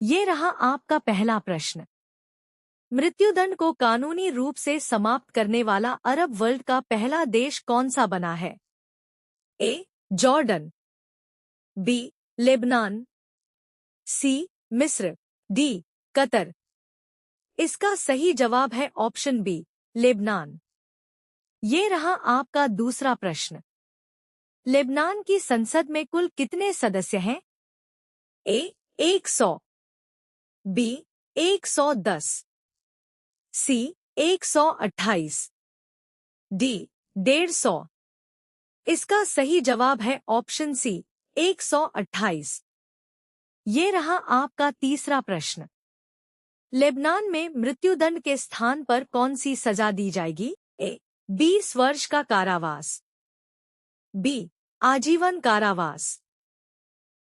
ये रहा आपका पहला प्रश्न। मृत्युदंड को कानूनी रूप से समाप्त करने वाला अरब वर्ल्ड का पहला देश कौन सा बना है? A. Jordan, B. Lebanon, C. मिस्र, डी. कतर। इसका सही जवाब है ऑप्शन बी, लेबनान। ये रहा आपका दूसरा प्रश्न। लेबनान की संसद में कुल कितने सदस्य हैं? ए. 100, बी. 110, सी. 128, डी. 150। इसका सही जवाब है ऑप्शन सी, 128। ये रहा आपका तीसरा प्रश्न। लेबनान में मृत्युदंड के स्थान पर कौन सी सजा दी जाएगी? ए. 20 वर्ष का कारावास, बी. आजीवन कारावास,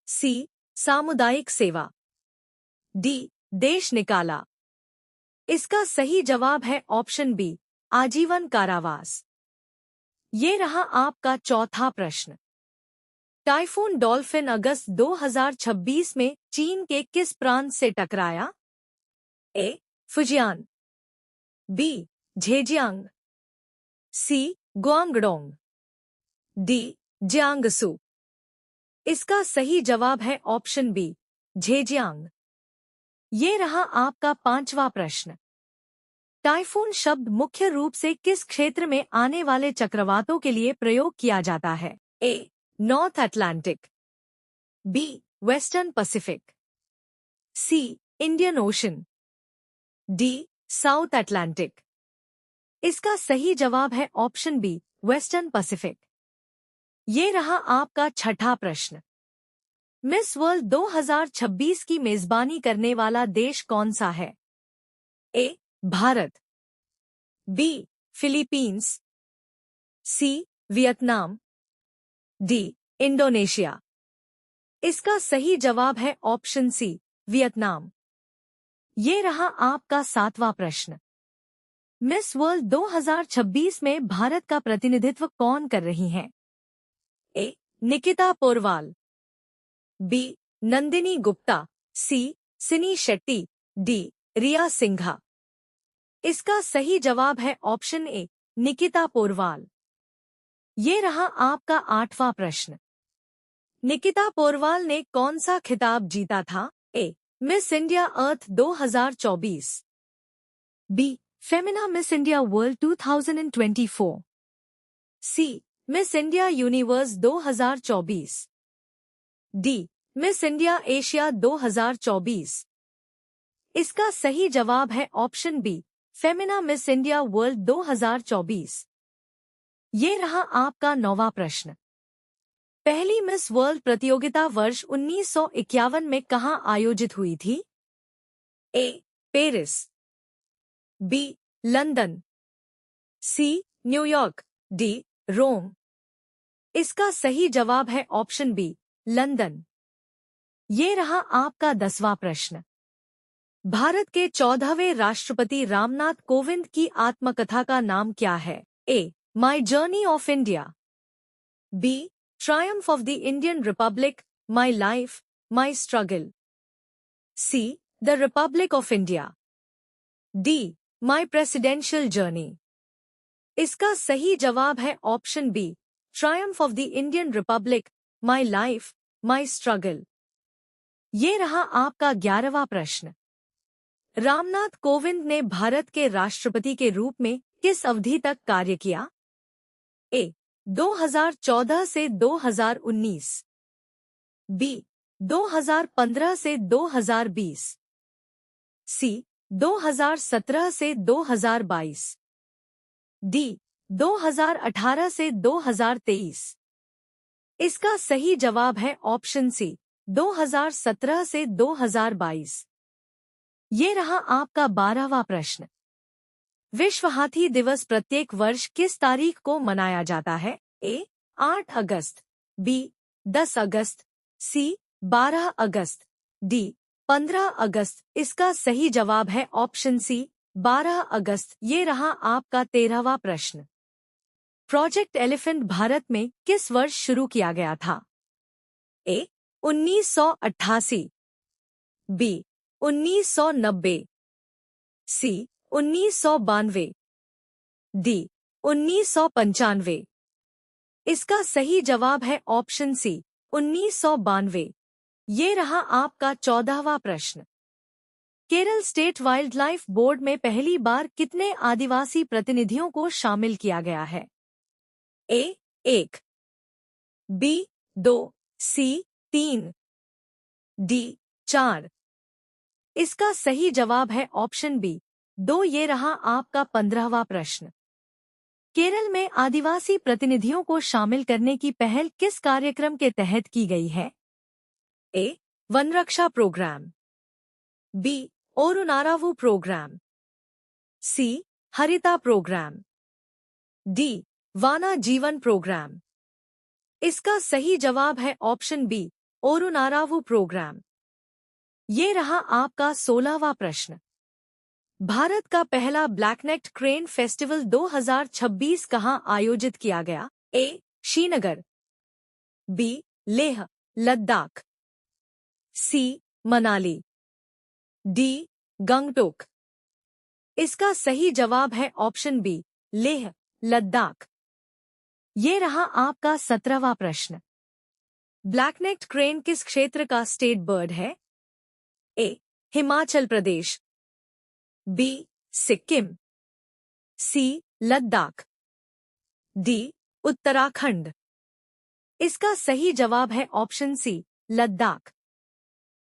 सी. सामुदायिक सेवा, डी. देश निकाला। इसका सही जवाब है ऑप्शन बी, आजीवन कारावास। ये रहा आपका चौथा प्रश्न। टाइफून डॉल्फिन अगस्त 2026 में चीन के किस प्रांत से टकराया? A. Fujian, B. Zhejiang, C. Guangdong, D. Jiangsu. इसका सही जवाब है ऑप्शन बी, झेजियांग। ये रहा आपका पांचवा प्रश्न। टाइफून शब्द मुख्य रूप से किस क्षेत्र में आने वाले चक्रवातों के लिए प्रयोग किया जाता है? A. North Atlantic, B. Western Pacific, C. Indian Ocean, D. South Atlantic. इसका सही जवाब है ऑप्शन बी, वेस्टर्न पैसिफिक। ये रहा आपका छठा प्रश्न। मिस वर्ल्ड 2026 की मेजबानी करने वाला देश कौन सा है? A. Bharat, B. Philippines, C. Vietnam, D. Indonesia. इसका सही जवाब है ऑप्शन सी, वियतनाम। ये रहा आपका सातवां प्रश्न। मिस वर्ल्ड 2026 में भारत का प्रतिनिधित्व कौन कर रही हैं? ए. निकिता पोरवाल, बी. नंदिनी गुप्ता, सी. सिनी शेट्टी, डी. रिया सिंघा। इसका सही जवाब है ऑप्शन ए, निकिता पोरवाल। ये रहा आपका आठवां प्रश्न। निकिता पोरवाल ने कौन सा खिताब जीता था? A. Miss India Earth 2024, B. Femina Miss India World 2024, C. Miss India Universe 2024, D. Miss India Asia 2024। इसका सही जवाब है option B, Femina Miss India World 2024। ये रहा आपका नौवां प्रश्न। पहली मिस वर्ल्ड प्रतियोगिता वर्ष 1951 में कहां आयोजित हुई थी? A. Paris, B. London, C. New York, D. Rome. इसका सही जवाब है ऑप्शन बी, लंदन। ये रहा आपका 10वां प्रश्न। भारत के 14वें राष्ट्रपति रामनाथ कोविंद की आत्मकथा का नाम क्या है? A. My journey of India, B. Triumph of the Indian republic, my life, my struggle, C. The republic of India, D. My presidential journey. इसका सही जवाब है option B, triumph of the Indian republic, my life, my struggle. ये रहा आपका 11वां प्रश्न। रामनाथ कोविंद ने भारत के राष्ट्रपति के रूप में किस अवधि तक कार्य किया? ए. 2014 से 2019, बी. 2015 से 2020, सी. 2017 से 2022, डी. 2018 से 2023। इसका सही जवाब है ऑप्शन सी, 2017 से 2022। ये रहा आपका 12वां प्रश्न। विश्व हाथी दिवस प्रत्येक वर्ष किस तारीख को मनाया जाता है? ए. 8 अगस्त, बी. 10 अगस्त, सी. 12 अगस्त, डी. 15 अगस्त। इसका सही जवाब है ऑप्शन सी, 12 अगस्त। ये रहा आपका 13वां प्रश्न। प्रोजेक्ट एलिफेंट भारत में किस वर्ष शुरू किया गया था? ए. 1988, बी. 1990, सी 1992, डी 1995। इसका सही जवाब है ऑप्शन सी 1992। ये रहा आपका 14वां प्रश्न। Kerala state wild life board में पहली बार कितने आदिवासी प्रतिनिधियों को शामिल किया गया है? ए 1, बी 2, सी 3, डी 4। इसका सही जवाब है ऑप्शन बी 2। ये रहा आपका 15वां प्रश्न। केरल में आदिवासी प्रतिनिधियों को शामिल करने की पहल किस कार्यक्रम के तहत की गई है? ए वनरक्षा प्रोग्राम, बी ओरुनारावु प्रोग्राम, सी हरिता प्रोग्राम, डी वाना जीवन प्रोग्राम। इसका सही जवाब है ऑप्शन बी ओरुनारावु प्रोग्राम। ये रहा आपका 16वां प्रश्न। भारत का पहला ब्लैकनेक्ड क्रेन फेस्टिवल 2026 कहां आयोजित किया गया? ए श्रीनगर, बी लेह लद्दाख, सी मनाली, डी गंगटोक। इसका सही जवाब है ऑप्शन बी लेह लद्दाख। ये रहा आपका 17वां प्रश्न। ब्लैकनेक्ड क्रेन किस क्षेत्र का स्टेट बर्ड है? ए हिमाचल प्रदेश, बी सिक्किम, सी लद्दाख, डी उत्तराखंड। इसका सही जवाब है ऑप्शन सी लद्दाख।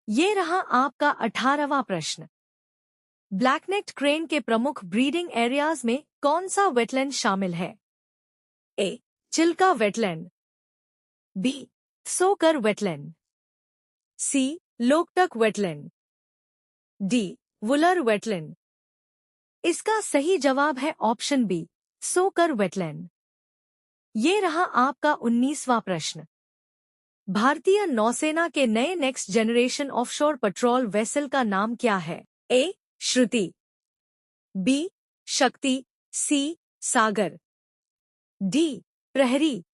ये रहा आपका 18वां प्रश्न। ब्लैकनेक्ड क्रेन के प्रमुख ब्रीडिंग एरियाज में कौन सा वेटलैंड शामिल है? A Chilka wetland, B Tsokar wetland, C Loktak wetland, D Wular wetland. इसका सही जवाब है ऑप्शन बी सोकर वेटलैंड। ये रहा आपका 19वां प्रश्न। भारतीय नौसेना के नए next generation offshore patrol vessel का नाम क्या है? ए श्रुति, बी शक्ति, सी सागर, डी प्रहरी।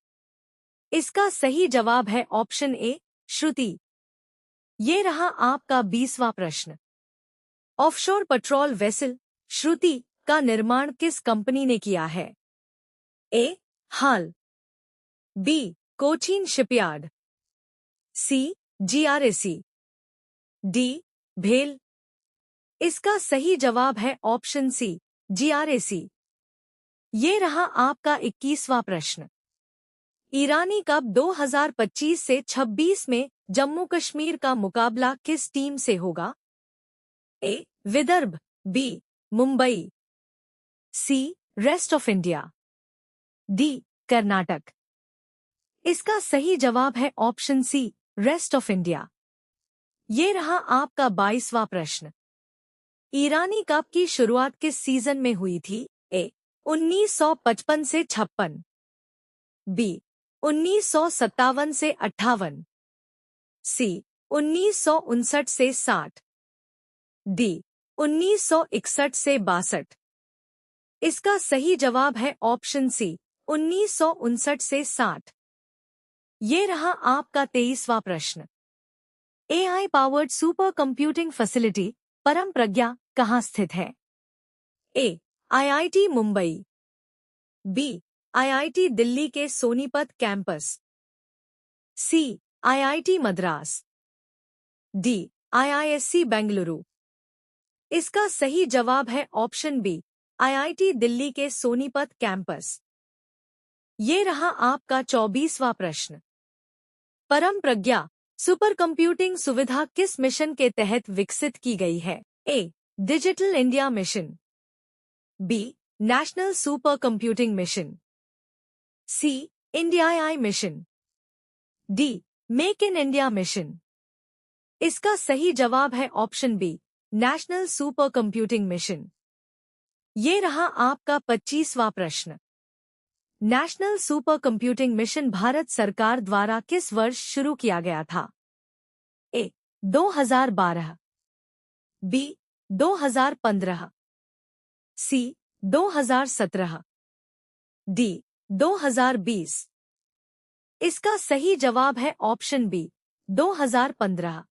इसका सही जवाब है ऑप्शन ए श्रुति। ये रहा आपका 20वां प्रश्न। ऑफशोर पेट्रोल वेसल श्रुति का निर्माण किस कंपनी ने किया है? ए हाल, बी कोचीन शिपयार्ड, सी जीआरएसी, डी भेल। इसका सही जवाब है ऑप्शन सी जीआरएसी। ये रहा आपका 21वां प्रश्न। ईरानी कप 2025 से 26 में जम्मू कश्मीर का मुकाबला किस टीम से होगा? A Vidarbha, B Mumbai, C rest of India, D Karnataka. इसका सही जवाब है option C rest of India. ये रहा आपका 22वां प्रश्न। ईरानी कप की शुरुआत किस सीजन में हुई थी? ए 1955 से 56, बी 1957 से 58, सी 1959 से 60, डी 1961 से 62। इसका सही जवाब है ऑप्शन सी 1959 से 60। ये रहा आपका 23वां प्रश्न। AI powered supercomputing facility Param Pragya कहाँ स्थित है? A IIT Mumbai, B IIT Delhi के Sonipat campus, C IIT Madras, D IISc Bengaluru. इसका सही जवाब है ऑप्शन बी आईआईटी दिल्ली के सोनीपत कैंपस। ये रहा आपका 24वां प्रश्न। परम प्रज्ञा सुपर कंप्यूटिंग सुविधा किस मिशन के तहत विकसित की गई है? A digital India mission, B national supercomputing mission, C India mission, D make in India mission. इसका सही जवाब है option B national supercomputing mission. ये रहा आपका 25वां प्रश्न। National supercomputing mission Bharat सरकार द्वारा किस वर्ष शुरू किया गया था? A 2012, B 2015, C 2017, D 2020। इसका सही जवाब है ऑप्शन बी 2015।